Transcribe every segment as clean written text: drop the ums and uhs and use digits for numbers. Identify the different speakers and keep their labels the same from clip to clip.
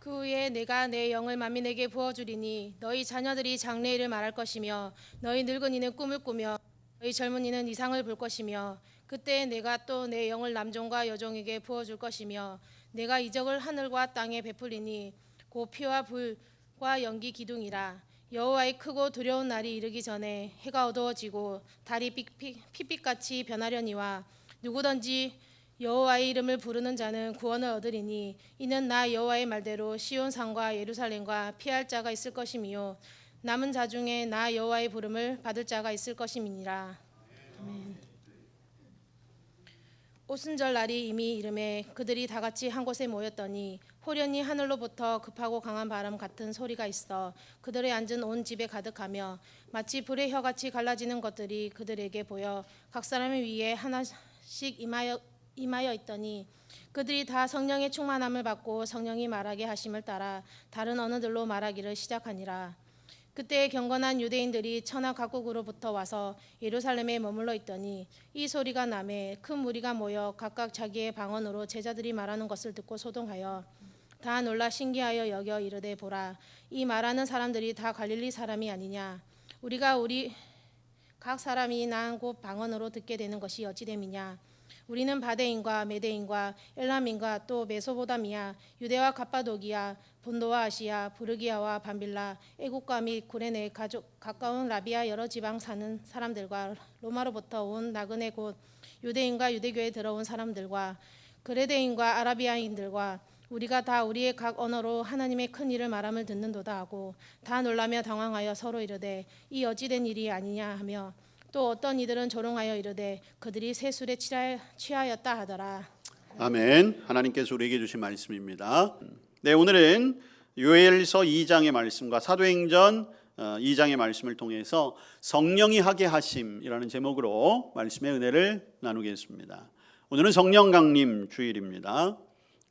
Speaker 1: 그 후에 내가 내 영을 만민에게 부어주리니 너희 자녀들이 장래일을 말할 것이며 너희 늙은이는 꿈을 꾸며 너희 젊은이는 이상을 볼 것이며 그때 내가 또 내 영을 남종과 여종에게 부어줄 것이며 내가 이적을 하늘과 땅에 베풀리니 곧 피와 불과 연기 기둥이라. 여호와의 크고 두려운 날이 이르기 전에 해가 어두워지고 달이 핏빛같이 변하려니와 누구든지 여호와의 이름을 부르는 자는 구원을 얻으리니 이는 나 여호와의 말대로 시온 산과 예루살렘과 피할 자가 있을 것이미요 남은 자 중에 나 여호와의 부름을 받을 자가 있을 것임이니라. 아멘. 오순절 날이 이미 이름에 그들이 다 같이 한 곳에 모였더니 호련히 하늘로부터 급하고 강한 바람 같은 소리가 있어 그들의 앉은 온 집에 가득하며 마치 불의 혀같이 갈라지는 것들이 그들에게 보여 각 사람의 위에 하나씩 임하여 있더니 그들이 다 성령의 충만함을 받고 성령이 말하게 하심을 따라 다른 언어들로 말하기를 시작하니라. 그때 경건한 유대인들이 천하 각국으로부터 와서 예루살렘에 머물러 있더니 이 소리가 나매 큰 무리가 모여 각각 자기의 방언으로 제자들이 말하는 것을 듣고 소동하여 다 놀라 신기하여 여겨 이르되 보라 이 말하는 사람들이 다 갈릴리 사람이 아니냐. 우리가 각 사람이 난 곳 방언으로 듣게 되는 것이 어찌 됨이냐. 우리는 바데인과 메데인과 엘람인과 또 메소보다미아 유대와 갑바도기아 본도와 아시아 부르기아와 밤빌라 애국과 및 구레네 가까운 라비아 여러 지방 사는 사람들과 로마로부터 온 나그네 곧 유대인과 유대교에 들어온 사람들과 그레데인과 아라비아인들과 우리가 다 우리의 각 언어로 하나님의 큰 일을 말함을 듣는도다 하고 다 놀라며 당황하여 서로 이르되 이 어찌된 일이 아니냐 하며 또 어떤 이들은 조롱하여 이르되 그들이 새 술에 취하였다 하더라.
Speaker 2: 아멘. 하나님께서 우리에게 주신 말씀입니다. 네, 오늘은 요엘서 2장의 말씀과 사도행전 2장의 말씀을 통해서 성령이 하게 하심이라는 제목으로 말씀의 은혜를 나누겠습니다. 오늘은 성령 강림 주일입니다.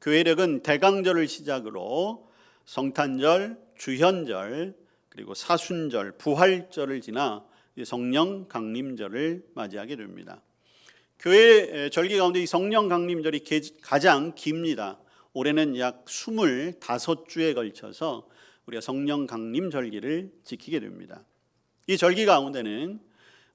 Speaker 2: 교회력은 대강절을 시작으로 성탄절, 주현절, 그리고 사순절, 부활절을 지나 성령 강림절을 맞이하게 됩니다. 교회 절기 가운데 이 성령 강림절이 가장 깁니다. 올해는 약 25주에 걸쳐서 우리가 성령 강림 절기를 지키게 됩니다. 이 절기 가운데는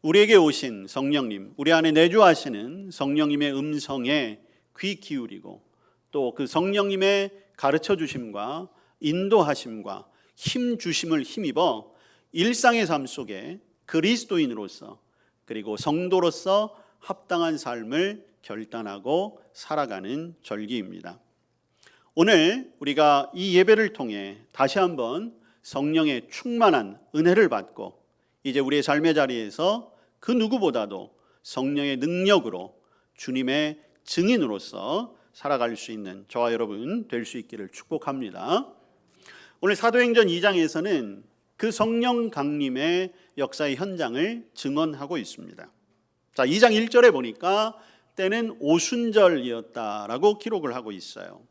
Speaker 2: 우리에게 오신 성령님, 우리 안에 내주하시는 성령님의 음성에 귀 기울이고 또 그 성령님의 가르쳐 주심과 인도하심과 힘 주심을 힘입어 일상의 삶 속에 그리스도인으로서 그리고 성도로서 합당한 삶을 결단하고 살아가는 절기입니다. 오늘 우리가 이 예배를 통해 다시 한번 성령의 충만한 은혜를 받고 이제 우리의 삶의 자리에서 그 누구보다도 성령의 능력으로 주님의 증인으로서 살아갈 수 있는 저와 여러분 될 수 있기를 축복합니다. 오늘 사도행전 2장에서는 그 성령 강림의 역사의 현장을 증언하고 있습니다. 자, 2장 1절에 보니까 때는 오순절이었다라고 기록을 하고 있어요.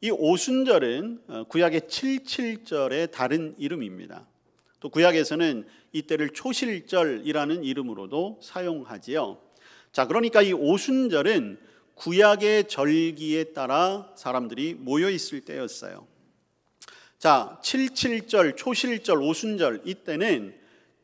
Speaker 2: 이 오순절은 구약의 77절의 다른 이름입니다. 또 구약에서는 이때를 초실절이라는 이름으로도 사용하지요. 자, 그러니까 이 오순절은 구약의 절기에 따라 사람들이 모여 있을 때였어요. 자, 77절, 초실절, 오순절 이때는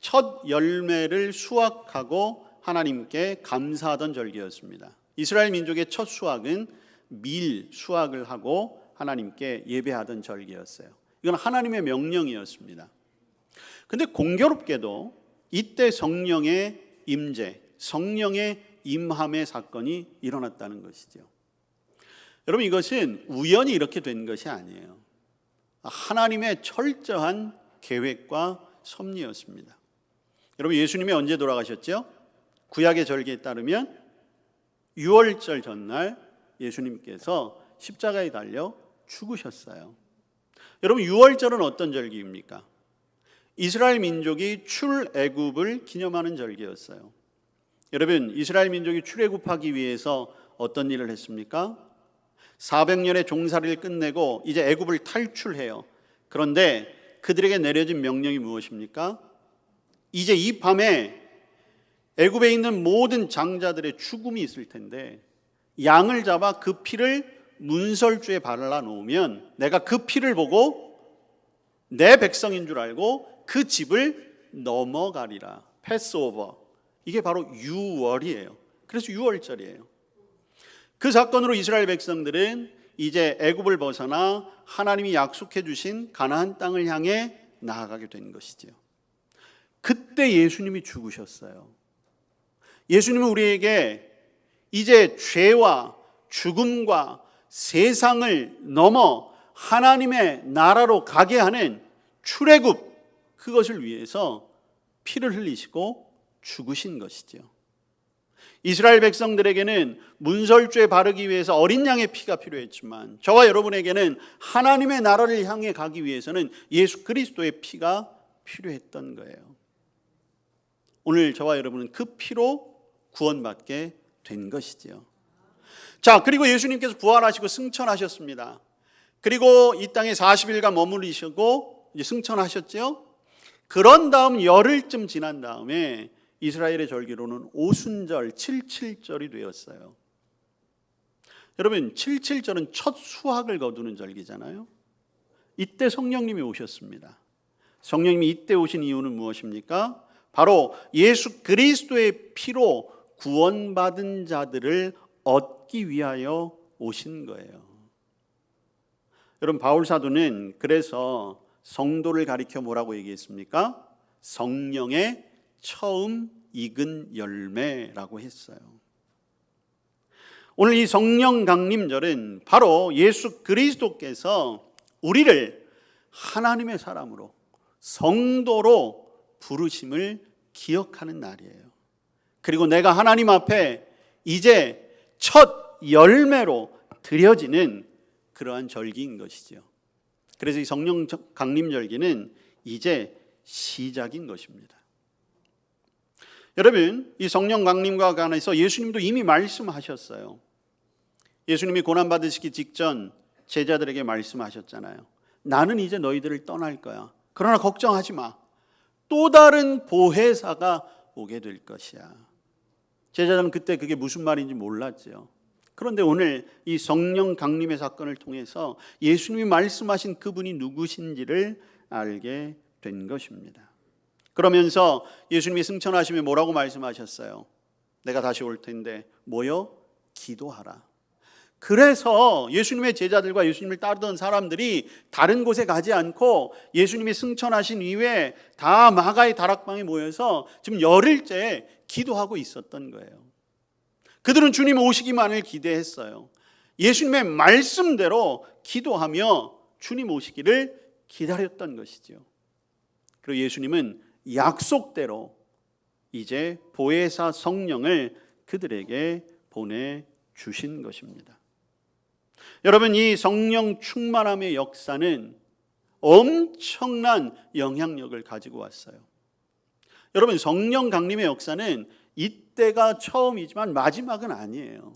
Speaker 2: 첫 열매를 수확하고 하나님께 감사하던 절기였습니다. 이스라엘 민족의 첫 수확은 밀 수확을 하고 하나님께 예배하던 절기였어요. 이건 하나님의 명령이었습니다. 근데 공교롭게도 이때 성령의 임재, 성령의 임함의 사건이 일어났다는 것이죠. 여러분, 이것은 우연히 이렇게 된 것이 아니에요. 하나님의 철저한 계획과 섭리였습니다. 여러분, 예수님이 언제 돌아가셨죠? 구약의 절기에 따르면 6월절 전날 예수님께서 십자가에 달려 죽으셨어요. 여러분, 6월절은 어떤 절기입니까? 이스라엘 민족이 출애굽을 기념하는 절기였어요. 여러분, 이스라엘 민족이 출애굽하기 위해서 어떤 일을 했습니까? 400년의 종살이를 끝내고 이제 애굽을 탈출해요. 그런데 그들에게 내려진 명령이 무엇입니까? 이제 이 밤에 애굽에 있는 모든 장자들의 죽음이 있을 텐데 양을 잡아 그 피를 문설주에 발라놓으면 내가 그 피를 보고 내 백성인 줄 알고 그 집을 넘어가리라. 패스오버. 이게 바로 유월이에요. 그래서 유월절이에요. 그 사건으로 이스라엘 백성들은 이제 애굽을 벗어나 하나님이 약속해 주신 가나안 땅을 향해 나아가게 된 것이지요. 그때 예수님이 죽으셨어요. 예수님은 우리에게 이제 죄와 죽음과 세상을 넘어 하나님의 나라로 가게 하는 출애굽, 그것을 위해서 피를 흘리시고 죽으신 것이지요. 이스라엘 백성들에게는 문설주에 바르기 위해서 어린 양의 피가 필요했지만 저와 여러분에게는 하나님의 나라를 향해 가기 위해서는 예수 그리스도의 피가 필요했던 거예요. 오늘 저와 여러분은 그 피로 구원받게 된 것이지요. 자, 그리고 예수님께서 부활하시고 승천하셨습니다. 그리고 이 땅에 40일간 머무르시고 이제 승천하셨죠. 그런 다음 열흘쯤 지난 다음에 이스라엘의 절기로는 오순절 77절이 되었어요. 여러분, 77절은 첫 수확을 거두는 절기잖아요. 이때 성령님이 오셨습니다. 성령님이 이때 오신 이유는 무엇입니까? 바로 예수 그리스도의 피로 구원받은 자들을 얻기 위하여 오신 거예요. 여러분, 바울 사도는 그래서 성도를 가리켜 뭐라고 얘기했습니까? 성령의 처음 익은 열매라고 했어요. 오늘 이 성령 강림절은 바로 예수 그리스도께서 우리를 하나님의 사람으로 성도로 부르심을 기억하는 날이에요. 그리고 내가 하나님 앞에 이제 첫 열매로 드려지는 그러한 절기인 것이죠. 그래서 이 성령 강림절기는 이제 시작인 것입니다. 여러분, 이 성령 강림과 관해서 예수님도 이미 말씀하셨어요. 예수님이 고난받으시기 직전 제자들에게 말씀하셨잖아요. 나는 이제 너희들을 떠날 거야. 그러나 걱정하지 마. 또 다른 보혜사가 오게 될 것이야. 제자들은 그때 그게 무슨 말인지 몰랐죠. 그런데 오늘 이 성령 강림의 사건을 통해서 예수님이 말씀하신 그분이 누구신지를 알게 된 것입니다. 그러면서 예수님이 승천하시면 뭐라고 말씀하셨어요? 내가 다시 올 텐데 모여 기도하라. 그래서 예수님의 제자들과 예수님을 따르던 사람들이 다른 곳에 가지 않고 예수님이 승천하신 이후에 다 마가의 다락방에 모여서 지금 열흘째 기도하고 있었던 거예요. 그들은 주님 오시기만을 기대했어요. 예수님의 말씀대로 기도하며 주님 오시기를 기다렸던 것이죠. 그리고 예수님은 약속대로 이제 보혜사 성령을 그들에게 보내주신 것입니다. 여러분, 이 성령 충만함의 역사는 엄청난 영향력을 가지고 왔어요. 여러분, 성령 강림의 역사는 이때가 처음이지만 마지막은 아니에요.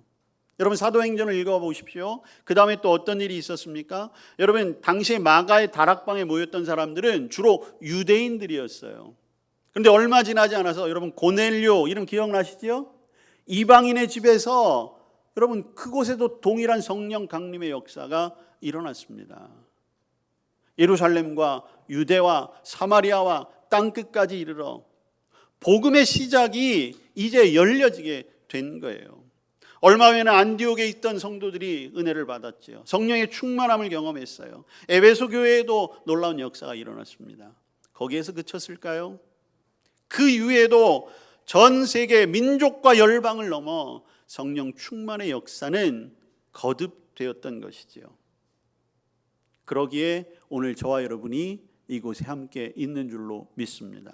Speaker 2: 여러분, 사도행전을 읽어보십시오. 그 다음에 또 어떤 일이 있었습니까? 여러분, 당시에 마가의 다락방에 모였던 사람들은 주로 유대인들이었어요. 그런데 얼마 지나지 않아서 여러분, 고넬료 이름 기억나시죠? 이방인의 집에서 여러분, 그곳에도 동일한 성령 강림의 역사가 일어났습니다. 예루살렘과 유대와 사마리아와 땅끝까지 이르러 복음의 시작이 이제 열려지게 된 거예요. 얼마 후에는 안디옥에 있던 성도들이 은혜를 받았죠. 성령의 충만함을 경험했어요. 에베소 교회에도 놀라운 역사가 일어났습니다. 거기에서 그쳤을까요? 그 이후에도 전 세계 민족과 열방을 넘어 성령 충만의 역사는 거듭되었던 것이지요. 그러기에 오늘 저와 여러분이 이곳에 함께 있는 줄로 믿습니다.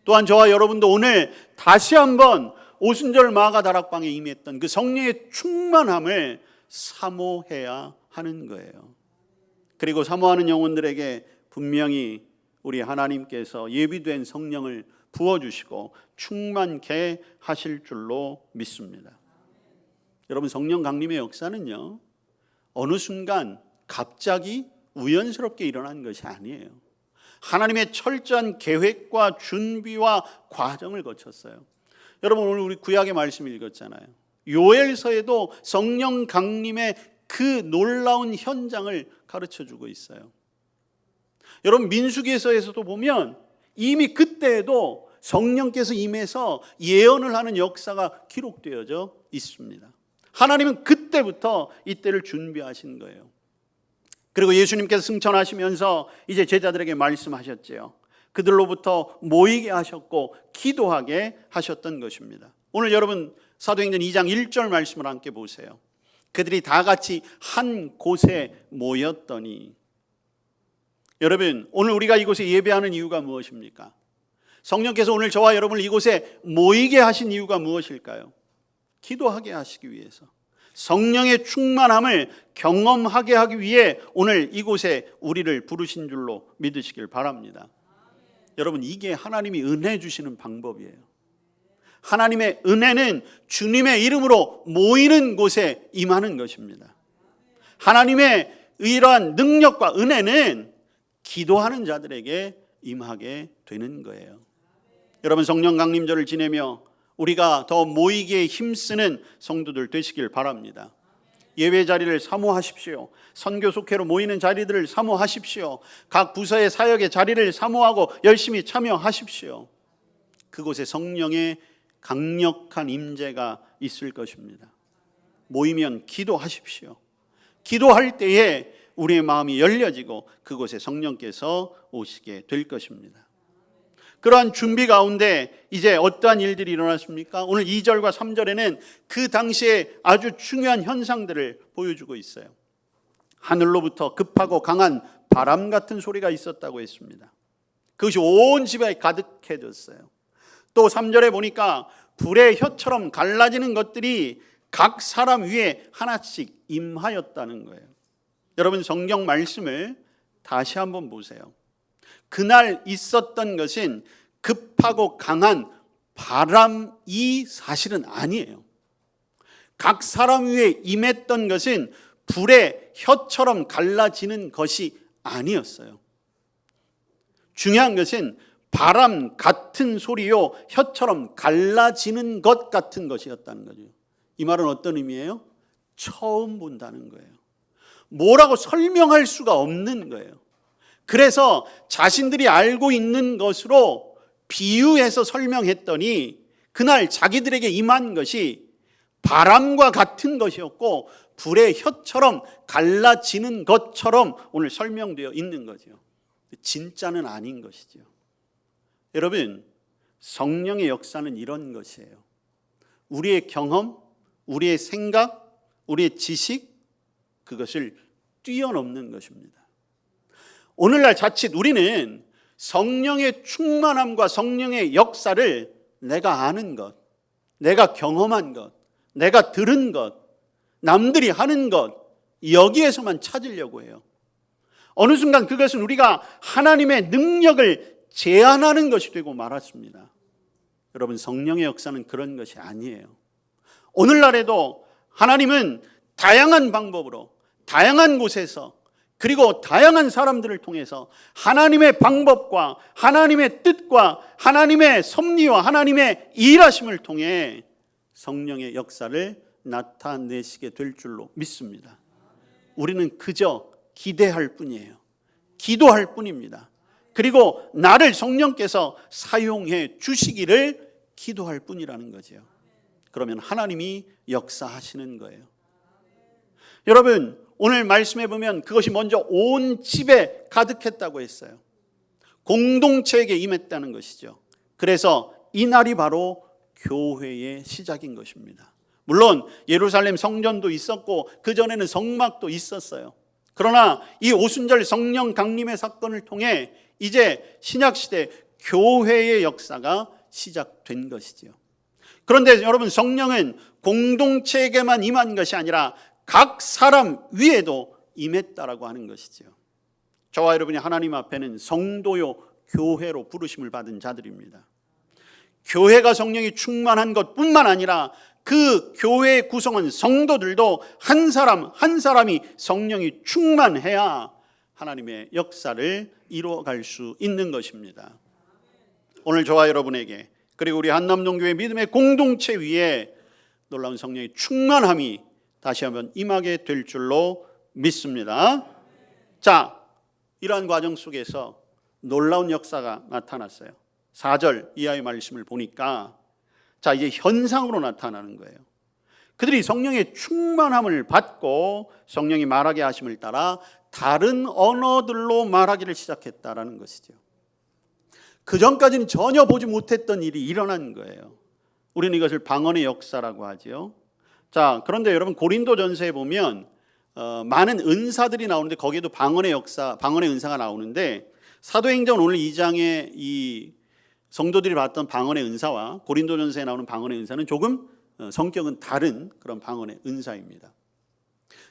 Speaker 2: 또한 저와 여러분도 오늘 다시 한번 오순절 마가 다락방에 임했던 그 성령의 충만함을 사모해야 하는 거예요. 그리고 사모하는 영혼들에게 분명히 우리 하나님께서 예비된 성령을 부어주시고 충만케 하실 줄로 믿습니다. 여러분, 성령 강림의 역사는요, 어느 순간 갑자기 우연스럽게 일어난 것이 아니에요. 하나님의 철저한 계획과 준비와 과정을 거쳤어요. 여러분, 오늘 우리 구약의 말씀 읽었잖아요. 요엘서에도 성령 강림의 그 놀라운 현장을 가르쳐 주고 있어요. 여러분, 민수기에서도 보면 이미 그때에도 성령께서 임해서 예언을 하는 역사가 기록되어져 있습니다. 하나님은 그때부터 이때를 준비하신 거예요. 그리고 예수님께서 승천하시면서 이제 제자들에게 말씀하셨지요. 그들로부터 모이게 하셨고 기도하게 하셨던 것입니다. 오늘 여러분 사도행전 2장 1절 말씀을 함께 보세요. 그들이 다 같이 한 곳에 모였더니. 여러분, 오늘 우리가 이곳에 예배하는 이유가 무엇입니까? 성령께서 오늘 저와 여러분을 이곳에 모이게 하신 이유가 무엇일까요? 기도하게 하시기 위해서, 성령의 충만함을 경험하게 하기 위해 오늘 이곳에 우리를 부르신 줄로 믿으시길 바랍니다. 여러분, 이게 하나님이 은혜 주시는 방법이에요. 하나님의 은혜는 주님의 이름으로 모이는 곳에 임하는 것입니다. 하나님의 이러한 능력과 은혜는 기도하는 자들에게 임하게 되는 거예요. 여러분, 성령 강림절을 지내며 우리가 더 모이기에 힘쓰는 성도들 되시길 바랍니다. 예배 자리를 사모하십시오. 선교 속회로 모이는 자리들을 사모하십시오. 각 부서의 사역의 자리를 사모하고 열심히 참여하십시오. 그곳에 성령의 강력한 임재가 있을 것입니다. 모이면 기도하십시오. 기도할 때에 우리의 마음이 열려지고 그곳에 성령께서 오시게 될 것입니다. 그러한 준비 가운데 이제 어떠한 일들이 일어났습니까? 오늘 2절과 3절에는 그 당시에 아주 중요한 현상들을 보여주고 있어요. 하늘로부터 급하고 강한 바람 같은 소리가 있었다고 했습니다. 그것이 온 집에 가득해졌어요. 또 3절에 보니까 불의 혀처럼 갈라지는 것들이 각 사람 위에 하나씩 임하였다는 거예요. 여러분, 성경 말씀을 다시 한번 보세요. 그날 있었던 것은 급하고 강한 바람이 사실은 아니에요. 각 사람 위에 임했던 것은 불의 혀처럼 갈라지는 것이 아니었어요. 중요한 것은 바람 같은 소리요, 혀처럼 갈라지는 것 같은 것이었다는 거죠. 이 말은 어떤 의미예요? 처음 본다는 거예요. 뭐라고 설명할 수가 없는 거예요. 그래서 자신들이 알고 있는 것으로 비유해서 설명했더니 그날 자기들에게 임한 것이 바람과 같은 것이었고 불의 혀처럼 갈라지는 것처럼 오늘 설명되어 있는 거죠. 진짜는 아닌 것이죠. 여러분, 성령의 역사는 이런 것이에요. 우리의 경험, 우리의 생각, 우리의 지식, 그것을 뛰어넘는 것입니다. 오늘날 자칫 우리는 성령의 충만함과 성령의 역사를 내가 아는 것, 내가 경험한 것, 내가 들은 것, 남들이 하는 것, 여기에서만 찾으려고 해요. 어느 순간 그것은 우리가 하나님의 능력을 제한하는 것이 되고 말았습니다. 여러분, 성령의 역사는 그런 것이 아니에요. 오늘날에도 하나님은 다양한 방법으로, 다양한 곳에서, 그리고 다양한 사람들을 통해서 하나님의 방법과 하나님의 뜻과 하나님의 섭리와 하나님의 일하심을 통해 성령의 역사를 나타내시게 될 줄로 믿습니다. 우리는 그저 기대할 뿐이에요. 기도할 뿐입니다. 그리고 나를 성령께서 사용해 주시기를 기도할 뿐이라는 거죠. 그러면 하나님이 역사하시는 거예요. 여러분, 오늘 말씀해 보면 그것이 먼저 온 집에 가득했다고 했어요. 공동체에게 임했다는 것이죠. 그래서 이날이 바로 교회의 시작인 것입니다. 물론 예루살렘 성전도 있었고 그전에는 성막도 있었어요. 그러나 이 오순절 성령 강림의 사건을 통해 이제 신약시대 교회의 역사가 시작된 것이죠. 그런데 여러분, 성령은 공동체에게만 임한 것이 아니라 각 사람 위에도 임했다라고 하는 것이죠. 저와 여러분이 하나님 앞에는 성도요 교회로 부르심을 받은 자들입니다. 교회가 성령이 충만한 것뿐만 아니라 그 교회의 구성원 성도들도 한 사람 한 사람이 성령이 충만해야 하나님의 역사를 이루어갈 수 있는 것입니다. 오늘 저와 여러분에게, 그리고 우리 한남동교회 믿음의 공동체 위에 놀라운 성령의 충만함이 다시 한번 임하게 될 줄로 믿습니다. 자, 이러한 과정 속에서 놀라운 역사가 나타났어요. 4절 이하의 말씀을 보니까 자, 이제 현상으로 나타나는 거예요. 그들이 성령의 충만함을 받고 성령이 말하게 하심을 따라 다른 언어들로 말하기를 시작했다라는 것이죠. 그 전까지는 전혀 보지 못했던 일이 일어난 거예요. 우리는 이것을 방언의 역사라고 하죠. 자, 그런데 여러분 고린도전서에 보면 많은 은사들이 나오는데 거기에도 방언의 역사, 방언의 은사가 나오는데 사도행전 오늘 2장에 이 성도들이 봤던 방언의 은사와 고린도전서에 나오는 방언의 은사는 조금 성격은 다른 그런 방언의 은사입니다.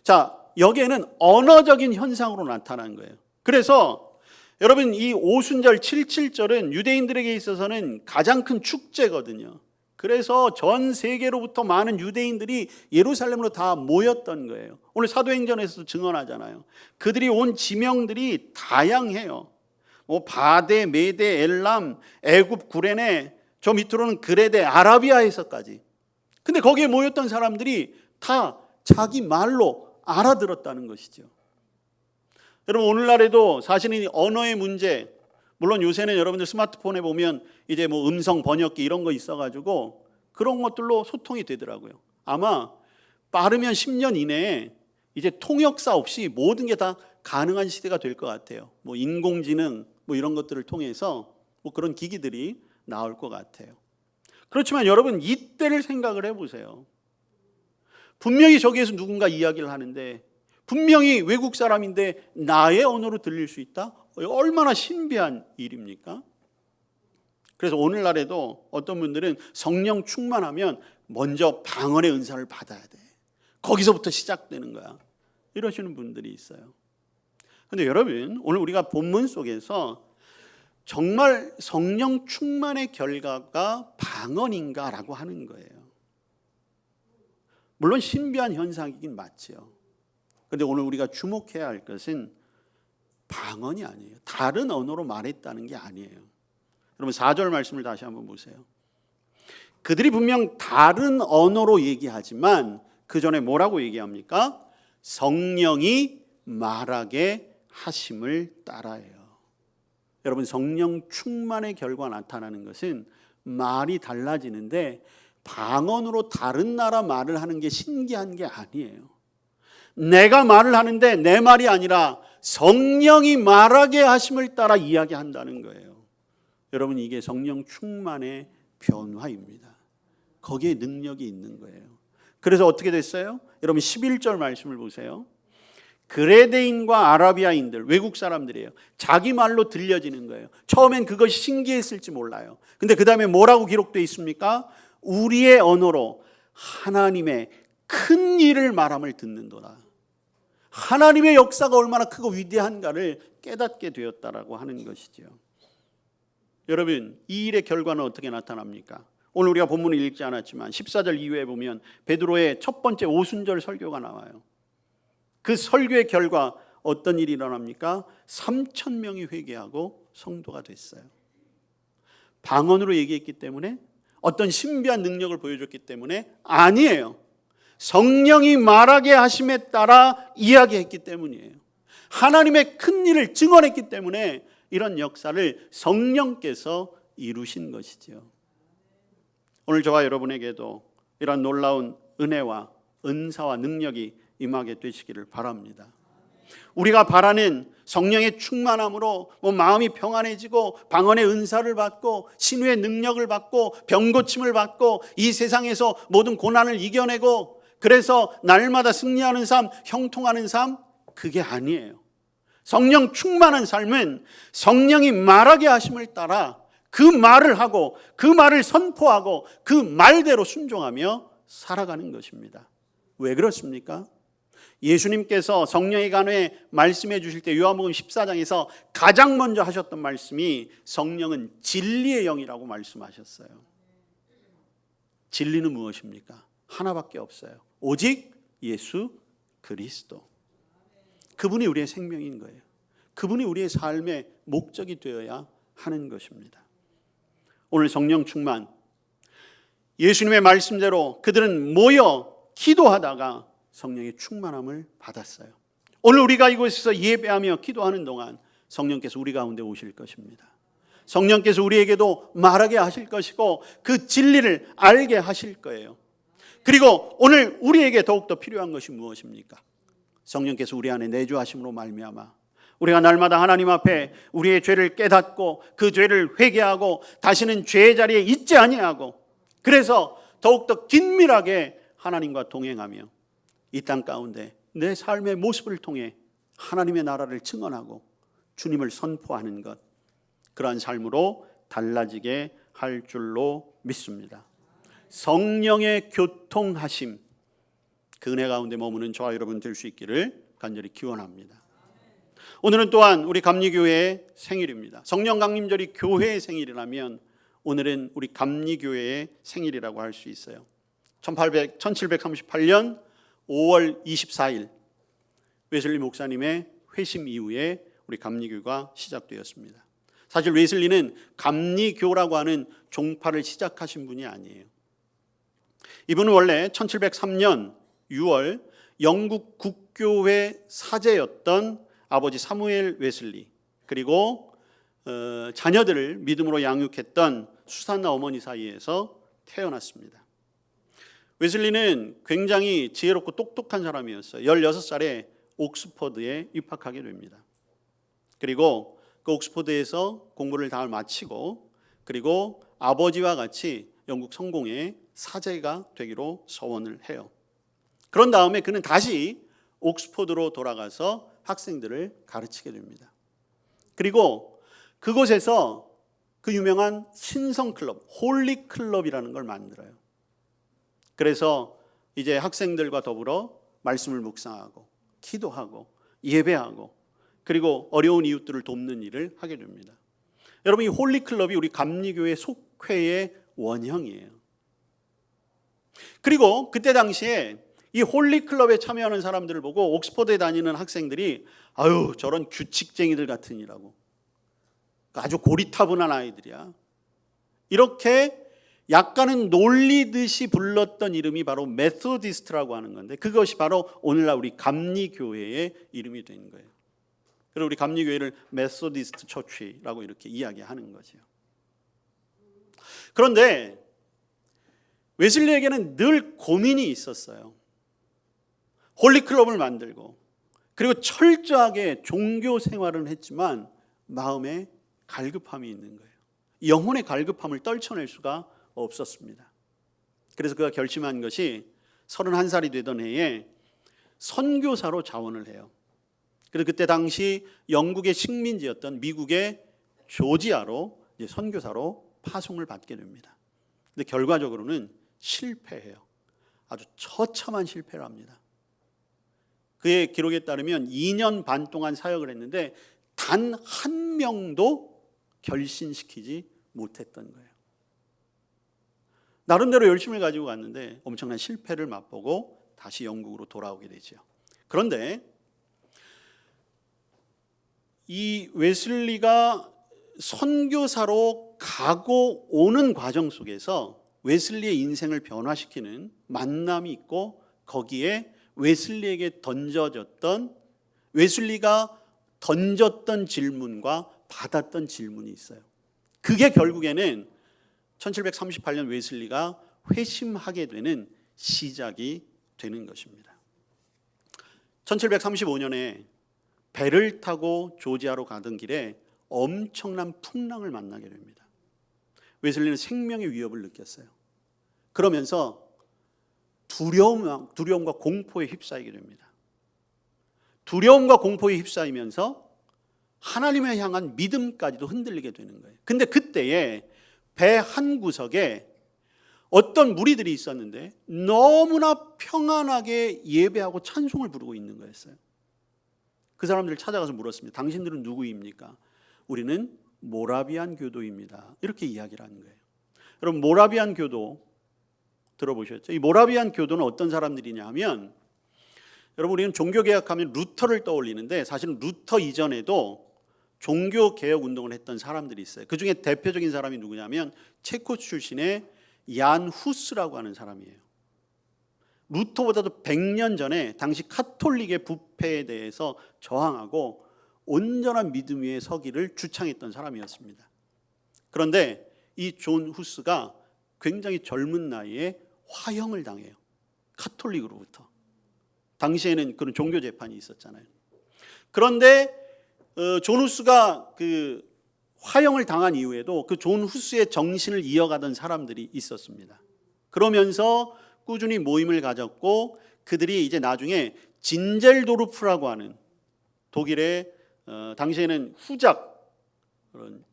Speaker 2: 자, 여기에는 언어적인 현상으로 나타난 거예요. 그래서 여러분 이 오순절 77절은 유대인들에게 있어서는 가장 큰 축제거든요. 그래서 전 세계로부터 많은 유대인들이 예루살렘으로 다 모였던 거예요. 오늘 사도행전에서도 증언하잖아요. 그들이 온 지명들이 다양해요. 바데, 메데, 엘람, 애굽, 구레네, 저 밑으로는 그레데, 아라비아에서까지. 근데 거기에 모였던 사람들이 다 자기 말로 알아들었다는 것이죠. 여러분 오늘날에도 사실은 언어의 문제, 물론 요새는 여러분들 스마트폰에 보면 이제 뭐 음성 번역기 이런 거 있어가지고 그런 것들로 소통이 되더라고요. 아마 빠르면 10년 이내에 이제 통역사 없이 모든 게 다 가능한 시대가 될 것 같아요. 뭐 인공지능 뭐 이런 것들을 통해서 뭐 그런 기기들이 나올 것 같아요. 그렇지만 여러분 이때를 생각을 해보세요. 분명히 저기에서 누군가 이야기를 하는데 분명히 외국 사람인데 나의 언어로 들릴 수 있다? 얼마나 신비한 일입니까? 그래서 오늘날에도 어떤 분들은 성령 충만하면 먼저 방언의 은사를 받아야 돼. 거기서부터 시작되는 거야. 이러시는 분들이 있어요. 그런데 여러분 오늘 우리가 본문 속에서 정말 성령 충만의 결과가 방언인가라고 하는 거예요. 물론 신비한 현상이긴 맞죠. 그런데 오늘 우리가 주목해야 할 것은 방언이 아니에요. 다른 언어로 말했다는 게 아니에요. 여러분 4절 말씀을 다시 한번 보세요. 그들이 분명 다른 언어로 얘기하지만 그 전에 뭐라고 얘기합니까? 성령이 말하게 하심을 따라요. 여러분 성령 충만의 결과 나타나는 것은 말이 달라지는데 방언으로 다른 나라 말을 하는 게 신기한 게 아니에요. 내가 말을 하는데 내 말이 아니라 성령이 말하게 하심을 따라 이야기한다는 거예요. 여러분 이게 성령 충만의 변화입니다. 거기에 능력이 있는 거예요. 그래서 어떻게 됐어요? 여러분 11절 말씀을 보세요. 그레데인과 아라비아인들, 외국 사람들이에요. 자기 말로 들려지는 거예요. 처음엔 그것이 신기했을지 몰라요. 근데 그 다음에 뭐라고 기록되어 있습니까? 우리의 언어로 하나님의 큰 일을 말함을 듣는도다. 하나님의 역사가 얼마나 크고 위대한가를 깨닫게 되었다라고 하는 것이죠. 여러분 이 일의 결과는 어떻게 나타납니까? 오늘 우리가 본문을 읽지 않았지만 14절 이후에 보면 베드로의 첫 번째 오순절 설교가 나와요. 그 설교의 결과 어떤 일이 일어납니까? 3,000명이 회개하고 성도가 됐어요. 방언으로 얘기했기 때문에 어떤 신비한 능력을 보여줬기 때문에 아니에요. 성령이 말하게 하심에 따라 이야기했기 때문이에요. 하나님의 큰 일을 증언했기 때문에 이런 역사를 성령께서 이루신 것이죠. 오늘 저와 여러분에게도 이런 놀라운 은혜와 은사와 능력이 임하게 되시기를 바랍니다. 우리가 바라는 성령의 충만함으로 마음이 평안해지고 방언의 은사를 받고 신유의 능력을 받고 병고침을 받고 이 세상에서 모든 고난을 이겨내고 그래서 날마다 승리하는 삶, 형통하는 삶, 그게 아니에요. 성령 충만한 삶은 성령이 말하게 하심을 따라 그 말을 하고 그 말을 선포하고 그 말대로 순종하며 살아가는 것입니다. 왜 그렇습니까? 예수님께서 성령에 관해 말씀해 주실 때 요한복음 14장에서 가장 먼저 하셨던 말씀이 성령은 진리의 영이라고 말씀하셨어요. 진리는 무엇입니까? 하나밖에 없어요. 오직 예수 그리스도. 그분이 우리의 생명인 거예요. 그분이 우리의 삶의 목적이 되어야 하는 것입니다. 오늘 성령 충만, 예수님의 말씀대로 그들은 모여 기도하다가 성령의 충만함을 받았어요. 오늘 우리가 이곳에서 예배하며 기도하는 동안 성령께서 우리 가운데 오실 것입니다. 성령께서 우리에게도 말하게 하실 것이고 그 진리를 알게 하실 거예요. 그리고 오늘 우리에게 더욱더 필요한 것이 무엇입니까? 성령께서 우리 안에 내주하심으로 말미암아 우리가 날마다 하나님 앞에 우리의 죄를 깨닫고 그 죄를 회개하고 다시는 죄의 자리에 있지 아니하고 그래서 더욱더 긴밀하게 하나님과 동행하며 이 땅 가운데 내 삶의 모습을 통해 하나님의 나라를 증언하고 주님을 선포하는 것, 그러한 삶으로 달라지게 할 줄로 믿습니다. 성령의 교통하심, 그 은혜 가운데 머무는 저와 여러분 될 수 있기를 간절히 기원합니다. 오늘은 또한 우리 감리교회의 생일입니다. 성령 강림절이 교회의 생일이라면 오늘은 우리 감리교회의 생일이라고 할 수 있어요. 1738년 5월 24일 웨슬리 목사님의 회심 이후에 우리 감리교가 시작되었습니다. 사실 웨슬리는 감리교라고 하는 종파를 시작하신 분이 아니에요. 이분은 원래 1703년 6월 영국 국교회 사제였던 아버지 사무엘 웨슬리, 그리고 자녀들을 믿음으로 양육했던 수산나 어머니 사이에서 태어났습니다. 웨슬리는 굉장히 지혜롭고 똑똑한 사람이었어요. 16살에 옥스퍼드에 입학하게 됩니다. 그리고 그 옥스퍼드에서 공부를 다 마치고 그리고 아버지와 같이 영국 성공의 사제가 되기로 서원을 해요. 그런 다음에 그는 다시 옥스퍼드로 돌아가서 학생들을 가르치게 됩니다. 그리고 그곳에서 그 유명한 신성클럽, 홀리클럽이라는 걸 만들어요. 그래서 이제 학생들과 더불어 말씀을 묵상하고 기도하고 예배하고 그리고 어려운 이웃들을 돕는 일을 하게 됩니다. 여러분, 이 홀리클럽이 우리 감리교회 속회의 원형이에요. 그리고 그때 당시에 이 홀리클럽에 참여하는 사람들을 보고 옥스퍼드에 다니는 학생들이 아유, 저런 규칙쟁이들 같으니라고, 아주 고리타분한 아이들이야, 이렇게 약간은 놀리듯이 불렀던 이름이 바로 메소디스트라고 하는 건데, 그것이 바로 오늘날 우리 감리교회의 이름이 된 거예요. 그리고 우리 감리교회를 메소디스트 처치라고 이렇게 이야기하는 거죠. 그런데 웨슬리에게는 늘 고민이 있었어요. 홀리클럽을 만들고 그리고 철저하게 종교 생활을 했지만 마음에 갈급함이 있는 거예요. 영혼의 갈급함을 떨쳐낼 수가 없었습니다. 그래서 그가 결심한 것이 31살이 되던 해에 선교사로 자원을 해요. 그래서 그때 당시 영국의 식민지였던 미국의 조지아로 이제 선교사로 파송을 받게 됩니다. 근데 결과적으로는 실패해요. 아주 처참한 실패를 합니다. 그의 기록에 따르면 2년 반 동안 사역을 했는데 단 한 명도 결신시키지 못했던 거예요. 나름대로 열심을 가지고 갔는데 엄청난 실패를 맛보고 다시 영국으로 돌아오게 되죠. 그런데 이 웨슬리가 선교사로 가고 오는 과정 속에서 웨슬리의 인생을 변화시키는 만남이 있고, 거기에 웨슬리에게 웨슬리가 던졌던 질문과 받았던 질문이 있어요. 그게 결국에는 1738년 웨슬리가 회심하게 되는 시작이 되는 것입니다. 1735년에 배를 타고 조지아로 가던 길에 엄청난 풍랑을 만나게 됩니다. 웨슬리는 생명의 위협을 느꼈어요. 그러면서 두려움과 공포에 휩싸이게 됩니다. 두려움과 공포에 휩싸이면서 하나님을 향한 믿음까지도 흔들리게 되는 거예요. 근데 그때에 배 한 구석에 어떤 무리들이 있었는데 너무나 평안하게 예배하고 찬송을 부르고 있는 거였어요. 그 사람들을 찾아가서 물었습니다. 당신들은 누구입니까? 우리는 모라비안 교도입니다. 이렇게 이야기를 하는 거예요. 여러분, 모라비안 교도 들어보셨죠? 이 모라비안 교도는 어떤 사람들이냐 하면, 여러분, 우리는 종교개혁하면 루터를 떠올리는데 사실은 루터 이전에도 종교개혁 운동을 했던 사람들이 있어요. 그 중에 대표적인 사람이 누구냐면 체코 출신의 얀 후스라고 하는 사람이에요. 루터보다도 100년 전에 당시 카톨릭의 부패에 대해서 저항하고 온전한 믿음 위에 서기를 주창했던 사람이었습니다. 그런데 이 존 후스가 굉장히 젊은 나이에 화형을 당해요. 카톨릭으로부터. 당시에는 그런 종교 재판이 있었잖아요. 그런데 존 후스가 그 화형을 당한 이후에도 그 존 후스의 정신을 이어가던 사람들이 있었습니다. 그러면서 꾸준히 모임을 가졌고 그들이 이제 나중에 진젤도르프라고 하는 독일의 당시에는 후작 그런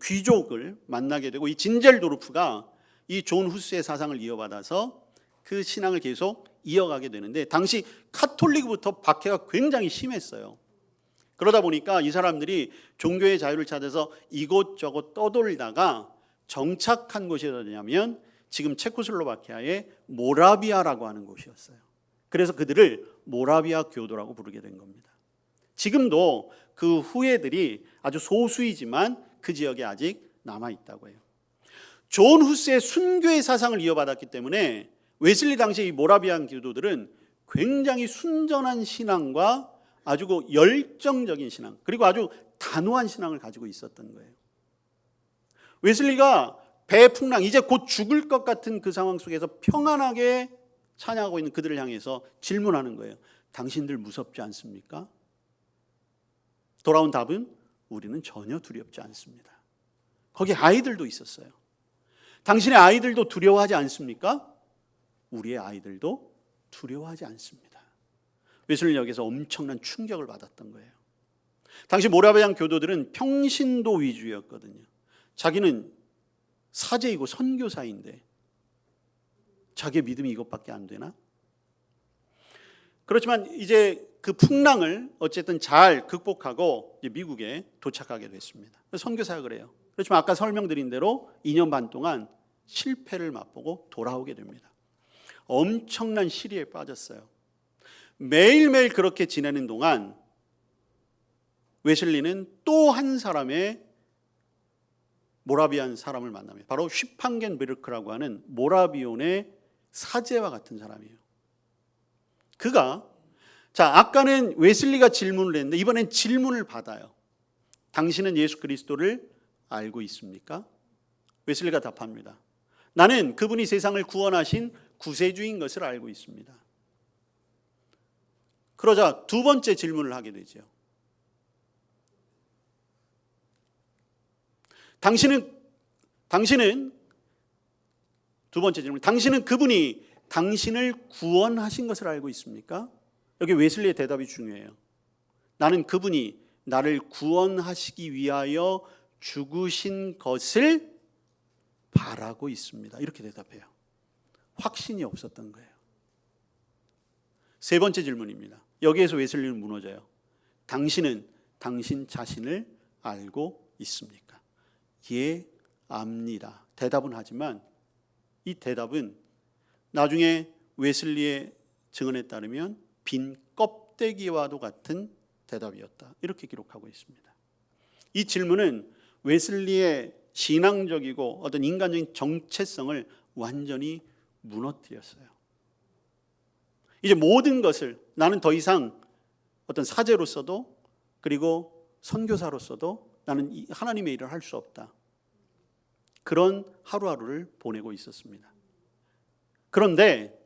Speaker 2: 귀족을 만나게 되고 이 진젤도르프가 이 존 후스의 사상을 이어받아서 그 신앙을 계속 이어가게 되는데 당시 카톨릭부터 박해가 굉장히 심했어요. 그러다 보니까 이 사람들이 종교의 자유를 찾아서 이곳저곳 떠돌다가 정착한 곳이 어디냐면 지금 체코슬로바키아의 모라비아라고 하는 곳이었어요. 그래서 그들을 모라비아 교도라고 부르게 된 겁니다. 지금도 그 후예들이 아주 소수이지만 그 지역에 아직 남아있다고 해요. 존 후스의 순교의 사상을 이어받았기 때문에 웨슬리 당시 이 모라비안 교도들은 굉장히 순전한 신앙과 아주 열정적인 신앙 그리고 아주 단호한 신앙을 가지고 있었던 거예요. 웨슬리가 배풍랑 이제 곧 죽을 것 같은 그 상황 속에서 평안하게 찬양하고 있는 그들을 향해서 질문하는 거예요. 당신들 무섭지 않습니까? 돌아온 답은 우리는 전혀 두렵지 않습니다. 거기 아이들도 있었어요. 당신의 아이들도 두려워하지 않습니까? 우리의 아이들도 두려워하지 않습니다. 웨슬리 여기서 엄청난 충격을 받았던 거예요. 당시 모라비안 교도들은 평신도 위주였거든요. 자기는 사제이고 선교사인데 자기의 믿음이 이것밖에 안 되나? 그렇지만 이제 그 풍랑을 어쨌든 잘 극복하고 이제 미국에 도착하게 됐습니다. 선교사가 그래요. 그렇지만 아까 설명드린 대로 2년 반 동안 실패를 맛보고 돌아오게 됩니다. 엄청난 시리에 빠졌어요. 매일매일 그렇게 지내는 동안 웨슬리는 또 한 사람의 모라비안 사람을 만납니다. 바로 슈팡겐 베르크라고 하는 모라비온의 사제와 같은 사람이에요. 그가 아까는 웨슬리가 질문을 했는데 이번엔 질문을 받아요. 당신은 예수 그리스도를 알고 있습니까? 웨슬리가 답합니다. 나는 그분이 세상을 구원하신 구세주인 것을 알고 있습니다. 그러자 두 번째 질문을 하게 되죠. 당신은 두 번째 질문. 당신은 그분이 당신을 구원하신 것을 알고 있습니까? 여기 웨슬리의 대답이 중요해요. 나는 그분이 나를 구원하시기 위하여 죽으신 것을 바라고 있습니다. 이렇게 대답해요. 확신이 없었던 거예요. 세 번째 질문입니다. 여기에서 웨슬리는 무너져요. 당신은 당신 자신을 알고 있습니까? 예, 압니다. 대답은 하지만 이 대답은 나중에 웨슬리의 증언에 따르면 빈 껍데기와도 같은 대답이었다. 이렇게 기록하고 있습니다. 이 질문은 웨슬리의 신앙적이고 어떤 인간적인 정체성을 완전히 무너뜨렸어요. 이제 모든 것을 나는 더 이상 어떤 사제로서도 그리고 선교사로서도 나는 하나님의 일을 할 수 없다. 그런 하루하루를 보내고 있었습니다. 그런데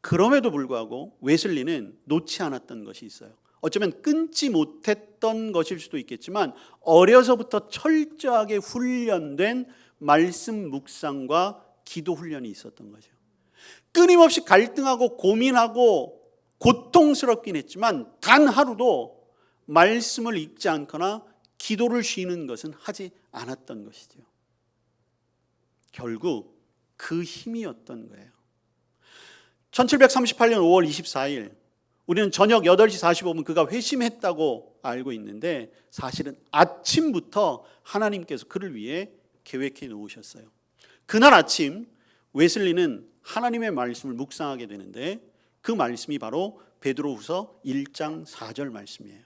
Speaker 2: 그럼에도 불구하고 웨슬리는 놓지 않았던 것이 있어요. 어쩌면 끊지 못했던 것일 수도 있겠지만 어려서부터 철저하게 훈련된 말씀 묵상과 기도 훈련이 있었던 거죠. 끊임없이 갈등하고 고민하고 고통스럽긴 했지만 단 하루도 말씀을 읽지 않거나 기도를 쉬는 것은 하지 않았던 것이죠. 결국 그 힘이었던 거예요. 1738년 5월 24일 우리는 저녁 8시 45분 그가 회심했다고 알고 있는데 사실은 아침부터 하나님께서 그를 위해 계획해 놓으셨어요. 그날 아침 웨슬리는 하나님의 말씀을 묵상하게 되는데 그 말씀이 바로 베드로후서 1장 4절 말씀이에요.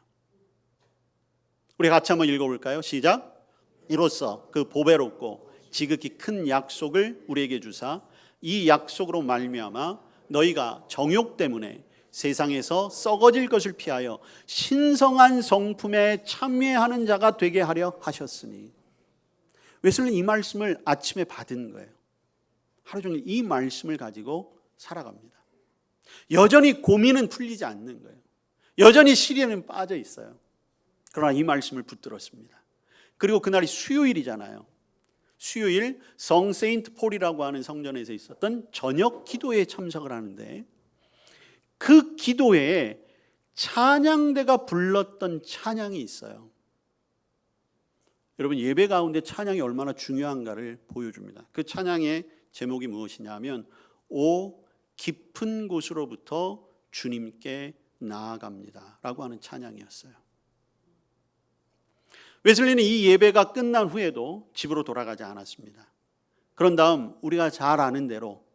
Speaker 2: 우리 같이 한번 읽어볼까요? 시작. 이로써 그 보배롭고 지극히 큰 약속을 우리에게 주사 이 약속으로 말미암아 너희가 정욕 때문에 세상에서 썩어질 것을 피하여 신성한 성품에 참여하는 자가 되게 하려 하셨으니. 웨슬리는 이 말씀을 아침에 받은 거예요. 하루 종일 이 말씀을 가지고 살아갑니다. 여전히 고민은 풀리지 않는 거예요. 여전히 시련은 빠져 있어요. 그러나 이 말씀을 붙들었습니다. 그리고 그날이 수요일이잖아요. 수요일 성 세인트 폴이라고 하는 성전에서 있었던 저녁 기도회에 참석을 하는데, 그 기도회에 찬양대가 불렀던 찬양이 있어요. 여러분, 예배 가운데 찬양이 얼마나 중요한가를 보여줍니다. 그 찬양의 제목이 무엇이냐 하면 오 깊은 곳으로부터 주님께 나아갑니다 라고 하는 찬양이었어요. 웨슬리는 이 예배가 끝난 후에도 집으로 돌아가지 않았습니다. 그런 다음 우리가 잘 아는 대로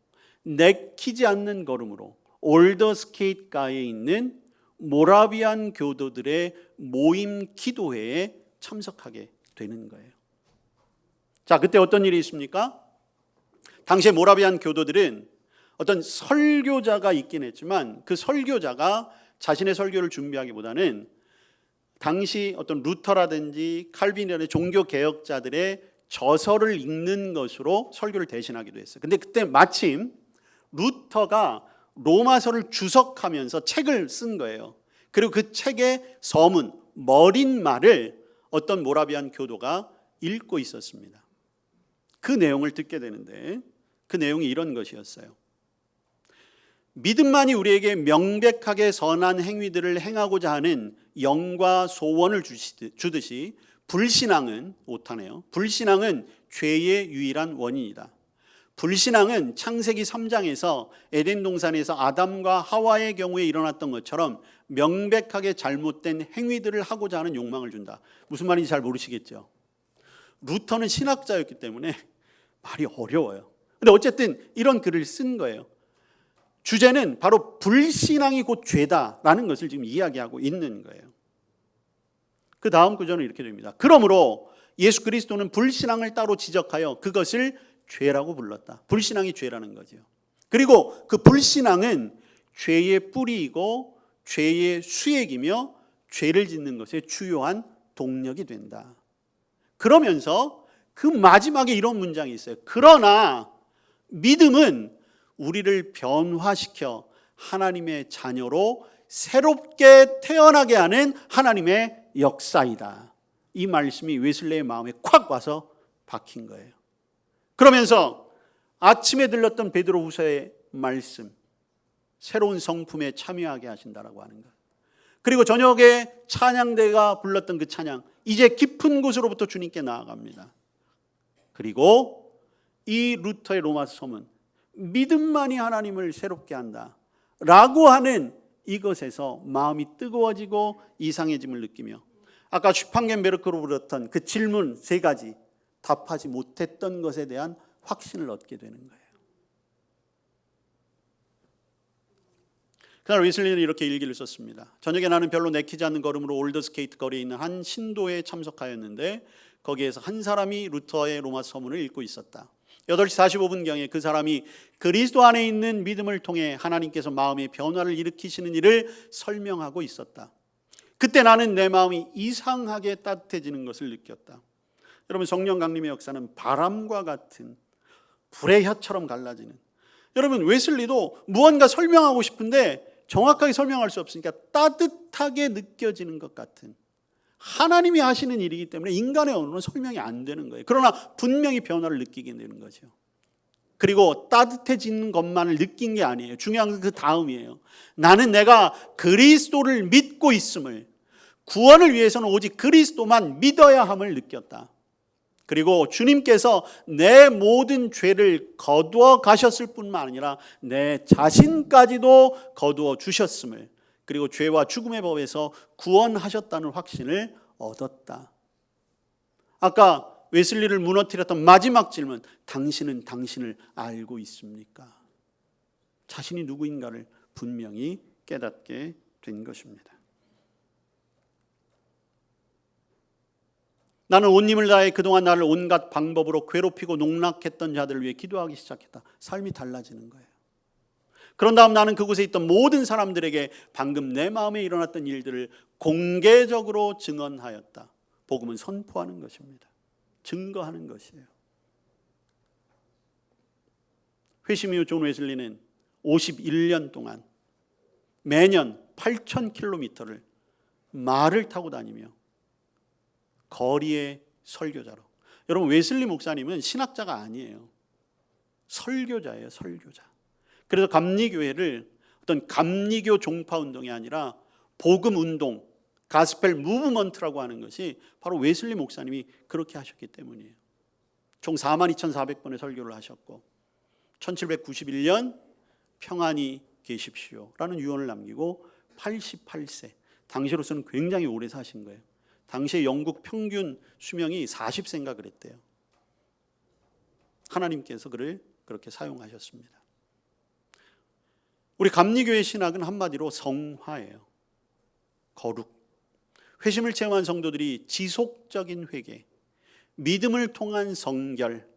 Speaker 2: 내키지 않는 걸음으로 올더스케이트가에 있는 모라비안 교도들의 모임 기도회에 참석하게 되는 거예요. 자, 그때 어떤 일이 있습니까? 당시에 모라비안 교도들은 어떤 설교자가 있긴 했지만 그 설교자가 자신의 설교를 준비하기보다는 당시 어떤 루터라든지 칼빈이라는 종교 개혁자들의 저서를 읽는 것으로 설교를 대신하기도 했어요. 근데 그때 마침 루터가 로마서를 주석하면서 책을 쓴 거예요. 그리고 그 책의 서문, 머릿말을 어떤 모라비안 교도가 읽고 있었습니다. 그 내용을 듣게 되는데 그 내용이 이런 것이었어요. 믿음만이 우리에게 명백하게 선한 행위들을 행하고자 하는 영과 소원을 주듯이 불신앙은 오타네요. 불신앙은 죄의 유일한 원인이다. 불신앙은 창세기 3장에서 에덴 동산에서 아담과 하와의 경우에 일어났던 것처럼 명백하게 잘못된 행위들을 하고자 하는 욕망을 준다. 무슨 말인지 잘 모르시겠죠? 루터는 신학자였기 때문에 말이 어려워요. 근데 어쨌든 이런 글을 쓴 거예요. 주제는 바로 불신앙이 곧 죄다라는 것을 지금 이야기하고 있는 거예요. 그 다음 구절은 이렇게 됩니다. 그러므로 예수 그리스도는 불신앙을 따로 지적하여 그것을 죄라고 불렀다. 불신앙이 죄라는 거죠. 그리고 그 불신앙은 죄의 뿌리이고 죄의 수액이며 죄를 짓는 것의 주요한 동력이 된다. 그러면서 그 마지막에 이런 문장이 있어요. 그러나 믿음은 우리를 변화시켜 하나님의 자녀로 새롭게 태어나게 하는 하나님의 역사이다. 이 말씀이 웨슬레의 마음에 콱 와서 박힌 거예요. 그러면서 아침에 들렸던 베드로후서의 말씀, 새로운 성품에 참여하게 하신다라고 하는 것. 그리고 저녁에 찬양대가 불렀던 그 찬양, 이제 깊은 곳으로부터 주님께 나아갑니다. 그리고 이 루터의 로마서 서문, 믿음만이 하나님을 새롭게 한다 라고 하는 이것에서 마음이 뜨거워지고 이상해짐을 느끼며 아까 슈팡겐베르크로 불렀던 그 질문 3가지 답하지 못했던 것에 대한 확신을 얻게 되는 거예요. 그날 웨슬리는 이렇게 일기를 썼습니다. 저녁에 나는 별로 내키지 않는 걸음으로 올더스케이트 거리에 있는 한 신도에 참석하였는데 거기에서 한 사람이 루터의 로마서 서문을 읽고 있었다. 8시 45분경에 그 사람이 그리스도 안에 있는 믿음을 통해 하나님께서 마음의 변화를 일으키시는 일을 설명하고 있었다. 그때 나는 내 마음이 이상하게 따뜻해지는 것을 느꼈다. 여러분, 성령 강림의 역사는 바람과 같은 불의 혀처럼 갈라지는, 여러분 웨슬리도 무언가 설명하고 싶은데 정확하게 설명할 수 없으니까 따뜻하게 느껴지는 것 같은, 하나님이 하시는 일이기 때문에 인간의 언어는 설명이 안 되는 거예요. 그러나 분명히 변화를 느끼게 되는 거죠. 그리고 따뜻해지는 것만을 느낀 게 아니에요. 중요한 건 그 다음이에요. 나는 내가 그리스도를 믿고 있음을, 구원을 위해서는 오직 그리스도만 믿어야 함을 느꼈다. 그리고 주님께서 내 모든 죄를 거두어 가셨을 뿐만 아니라 내 자신까지도 거두어 주셨음을, 그리고 죄와 죽음의 법에서 구원하셨다는 확신을 얻었다. 아까 웨슬리를 무너뜨렸던 마지막 질문, 당신은 당신을 알고 있습니까? 자신이 누구인가를 분명히 깨닫게 된 것입니다. 나는 온 힘을 다해 그동안 나를 온갖 방법으로 괴롭히고 농락했던 자들을 위해 기도하기 시작했다. 삶이 달라지는 거예요. 그런 다음 나는 그곳에 있던 모든 사람들에게 방금 내 마음에 일어났던 일들을 공개적으로 증언하였다. 복음은 선포하는 것입니다. 증거하는 것이에요. 회심 이후 존 웨슬리는 51년 동안 매년 8,000km를 말을 타고 다니며 거리의 설교자로. 여러분, 웨슬리 목사님은 신학자가 아니에요. 설교자예요, 설교자. 그래서 감리교회를 어떤 감리교 종파 운동이 아니라 복음 운동, 가스펠 무브먼트라고 하는 것이 바로 웨슬리 목사님이 그렇게 하셨기 때문이에요. 총 42,400번의 설교를 하셨고 1791년 평안히 계십시오라는 유언을 남기고 88세, 당시로서는 굉장히 오래 사신 거예요. 당시에 영국 평균 수명이 40세인가 그랬대요. 하나님께서 그를 그렇게 사용하셨습니다. 우리 감리교회 신학은 한마디로 성화예요. 거룩. 회심을 체험한 성도들이 지속적인 회개, 믿음을 통한 성결,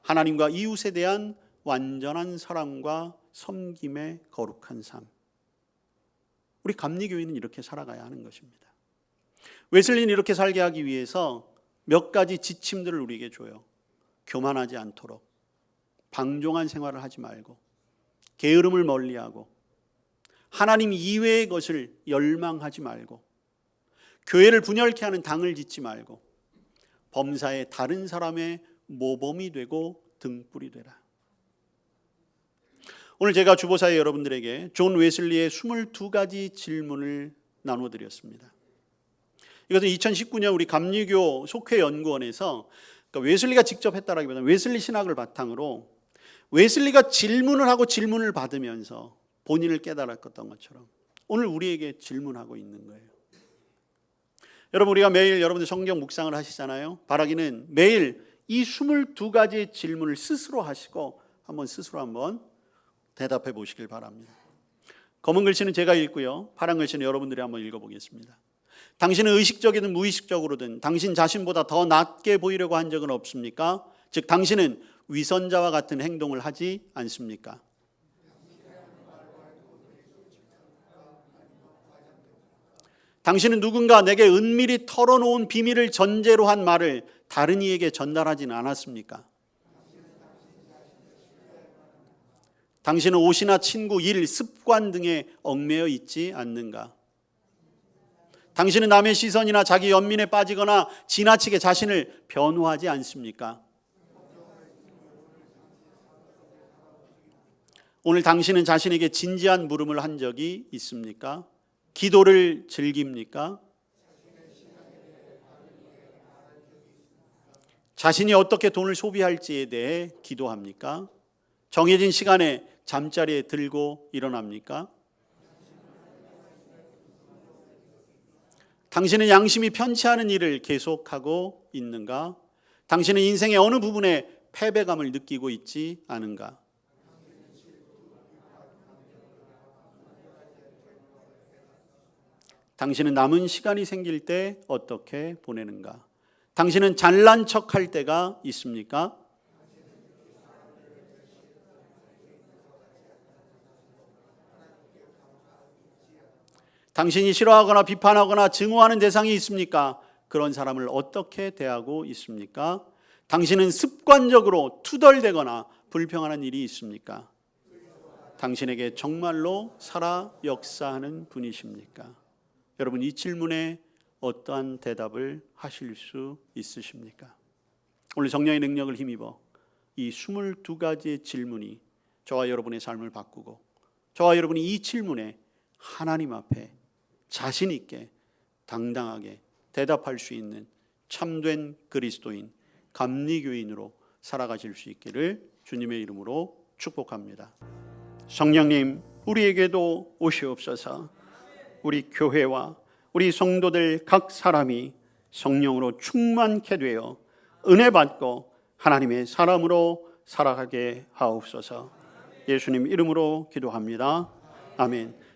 Speaker 2: 하나님과 이웃에 대한 완전한 사랑과 섬김의 거룩한 삶. 우리 감리교회는 이렇게 살아가야 하는 것입니다. 웨슬리는 이렇게 살게 하기 위해서 몇 가지 지침들을 우리에게 줘요. 교만하지 않도록, 방종한 생활을 하지 말고, 게으름을 멀리하고, 하나님 이외의 것을 열망하지 말고, 교회를 분열케 하는 당을 짓지 말고, 범사에 다른 사람의 모범이 되고 등불이 되라. 오늘 제가 주보사의 여러분들에게 존 웨슬리의 22가지 질문을 나눠드렸습니다. 이것은 2019년 우리 감리교 속회연구원에서, 그러니까 웨슬리가 직접 했다라기보다는 웨슬리 신학을 바탕으로 웨슬리가 질문을 하고 질문을 받으면서 본인을 깨달았던 것처럼 오늘 우리에게 질문하고 있는 거예요. 여러분, 우리가 매일 여러분들 성경 묵상을 하시잖아요. 바라기는 매일 이 22가지의 질문을 스스로 하시고 스스로 한번 대답해 보시길 바랍니다. 검은 글씨는 제가 읽고요, 파란 글씨는 여러분들이 한번 읽어보겠습니다. 당신은 의식적이든 무의식적으로든 당신 자신보다 더 낫게 보이려고 한 적은 없습니까? 즉 당신은 위선자와 같은 행동을 하지 않습니까? 당신은 누군가 내게 은밀히 털어놓은 비밀을 전제로 한 말을 다른 이에게 전달하지는 않았습니까? 당신은 옷이나 친구, 일, 습관 등에 얽매여 있지 않는가? 당신은 남의 시선이나 자기 연민에 빠지거나 지나치게 자신을 변호하지 않습니까? 오늘 당신은 자신에게 진지한 물음을 한 적이 있습니까? 기도를 즐깁니까? 자신이 어떻게 돈을 소비할지에 대해 기도합니까? 정해진 시간에 잠자리에 들고 일어납니까? 당신은 양심이 편치 않은 일을 계속하고 있는가? 당신은 인생의 어느 부분에 패배감을 느끼고 있지 않은가? 당신은 남은 시간이 생길 때 어떻게 보내는가? 당신은 잘난 척할 때가 있습니까? 당신이 싫어하거나 비판하거나 증오하는 대상이 있습니까? 그런 사람을 어떻게 대하고 있습니까? 당신은 습관적으로 투덜대거나 불평하는 일이 있습니까? 당신에게 정말로 살아 역사하는 분이십니까? 여러분, 이 질문에 어떠한 대답을 하실 수 있으십니까? 오늘 성령의 능력을 힘입어 이 22가지의 질문이 저와 여러분의 삶을 바꾸고 저와 여러분이 이 질문에 하나님 앞에 자신 있게 당당하게 대답할 수 있는 참된 그리스도인, 감리교인으로 살아가실 수 있기를 주님의 이름으로 축복합니다. 성령님, 우리에게도 오시옵소서. 우리 교회와 우리 성도들 각 사람이 성령으로 충만케 되어 은혜 받고 하나님의 사람으로 살아가게 하옵소서. 예수님 이름으로 기도합니다. 아멘.